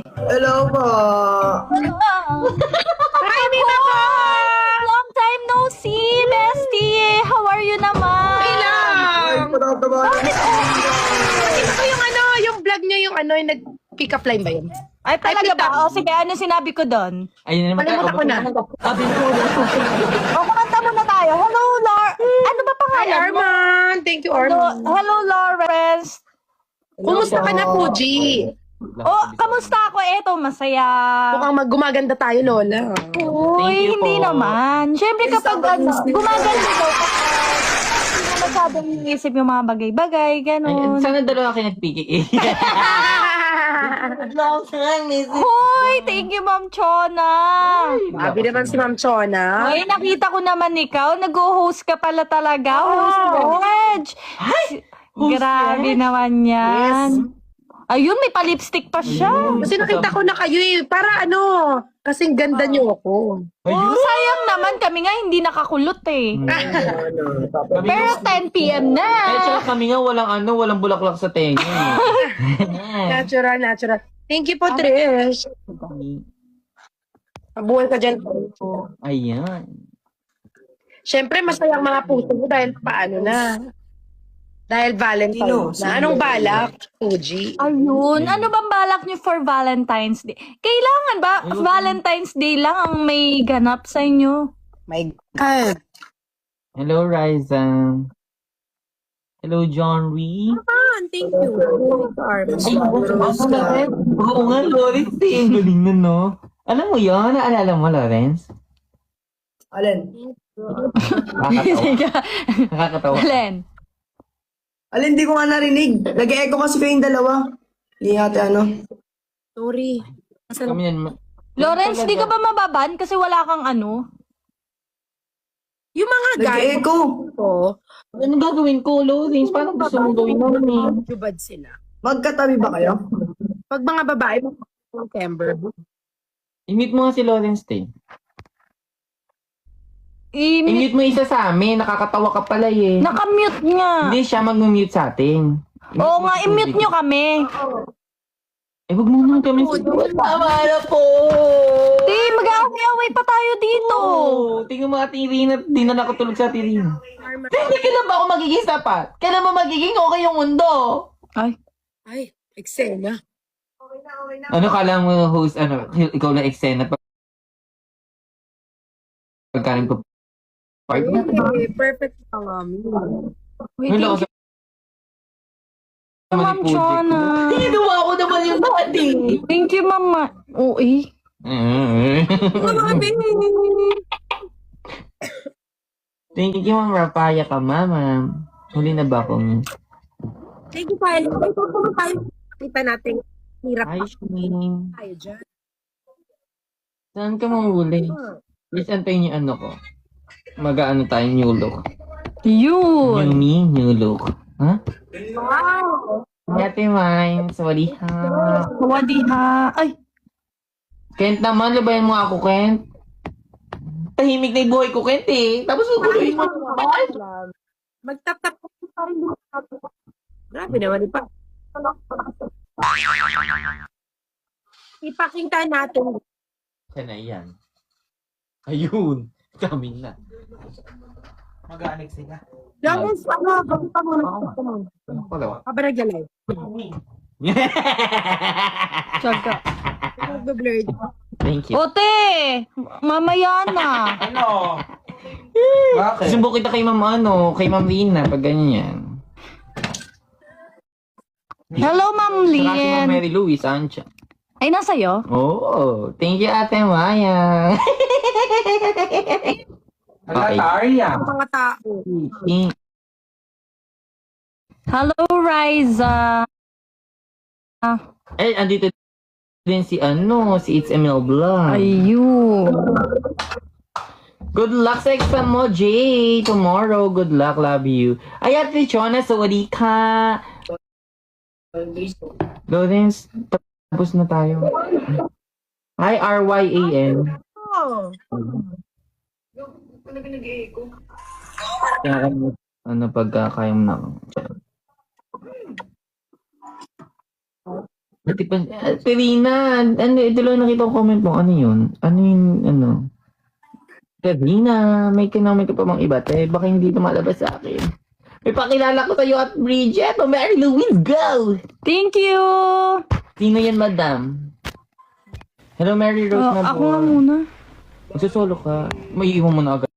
Hello po. Hi, Mima ko! Long time no see, bestie! How are you naman? Okay lang. Bakit? Ito yung yung vlog nyo yung yung nag-pick up line ba yun? Ay, talaga Ay, ba? O, sige, ano sinabi ko doon? Ayun naman Malimutan ko na. Sabi mo. O, kumanta muna tayo. Hello, Ano ba Hi, pangalan mo? Arman. Thank you, Hello, Arman. hello, Lawrence. Kumusta ka na, Puji? Oh, kamusta ako? Eto, masaya. Mukhang gumaganda tayo, Lola. Uy, Thank you hindi po. naman. Siyempre kapag gumaganda daw kapag hindi mo masyadong iisip yung mga bagay-bagay, Ay, gano'n. sana dalawa kayo nag-PKA. Long time, miss. Hoy, thank you, Ma'am Chona. Sabi naman si Ma'am Chona. Ay, nakita ko naman ikaw. Nag-host ka pala talaga. Host. Grabe naman yan. Ayun, may pa-lipstick pa siya. Kasi nakita ko na kayo para kasing ganda nyo ako. Oh, sayang naman. Kami nga hindi nakakulot eh. Pero 10 p.m. na. Eh, tsaka kami nga walang bulaklak sa tenga. Natural. Thank you po, Trish. Mabuhay ka dyan. Ayan. Siyempre, masaya ang mga puso mo dahil paano na. Dahil Valentine's na. Anong balak, Puji? Ayun. Ano bang balak niyo for Valentine's Day? Kailangan ba Valentine's Day lang ang may ganap sa inyo? My God. Hello, Riza. Hello, John Ree. Thank you. Oo nga, Lawrence. Ang galing na, no? Alam mo yun? Naalala mo, Lawrence? Alin? Nakakatawa. Alin? Alin, di ko nga narinig. Nag-echo kasi kayong dalawa. Hindi ate Sorry. Kami yan. Lawrence, di ka ba mababan kasi wala kang ano? Yung mga guys Nag-echo. ko, Ano gagawin ko, Lawrence? Paano gusto mong gawin namin? jubad sila. Magkatabi ba kayo? Pag mga babae, September. I-meet mo nga si Lawrence, te. I- I-mute mo isa sa amin. Nakakatawa ka pala eh. Nakamute nga. Hindi siya mag-mute sa atin. Oo nga, i-mute nyo kami. Eh, wag mo naman kami. Tama na po! Di, mag-aaway-away pa tayo dito. Tingnan mo ating Rina. Di na nakatulog sa ating Rina. Hindi, kailan ba ako magiging sapat? Kailan ba magiging okay yung mundo? Ay, eksena. Ano kala mo, host, ikaw na eksena pagkarin ko. Partner. Okay, perfect pa kami. Wait, Wala ko thank sa you, Ma'am Chona. Ginawa ko naman yung body. Thank you, Mama. Uy. Thank you, Ma'am Rapaya ka, Mama. Huli na ba akong... Thank you, Kyle. Ay, kung tayo, kita natin. Hirap Ay, Shane. tayo dyan. Saan ka mahuli? Please antayin yung ko. Mag-ano tayo, new look. Yun. New look. Ha? Wow! Ate Mine, sorry ha. Wadi ha. Ay, Kent naman, labayan mo ako, Kent. Tahimik na yung buhay ko, Kent eh. Tapos uguloyin mo. Magtap-tap ko pa rin. Grabe naman, ipa. Ipakita natin. Siya na yan. Ayun. Kami na. Mag-aanik sila. Lawrence, bakita mo na. Palawa. Habang naglalay. tsaga. Thank Nag-blurred. you. Ote! Mamaya na. Ano? Bakit? Susubo kita kay kay Ma'am Rina, pag ganyan. Hello, Ma'am Saka si Ma'am Lien. Mary Louise, Ancha. Ay, nasa'yo? Oo. Thank you, Ate Maya. Okay. Mga tao. Hello, Riza. Eh, andito din si si It's ML Vlog. Ayun. Good luck sa exam mo, Jay. Tomorrow, good luck. Love you. Ay, Ate Chona, sawadi ka. Lawrence, tapos na tayo. Hi, RYAN. Oh. Kaya pagka kaya mo na. Ate Rina, ano, ito lang nakita ko comment mo. Ano yun? Ano yung, ano? Rina, may kinamay ka pa bang iba? Baka hindi tumalabas sa akin. May pakilala ko sa'yo at Bridget. O Mary Louise, go! Thank you! Sino yan, madam? Hello, Mary Rose na Ako nga muna. Magsasolo ka. May iwan mo na agad.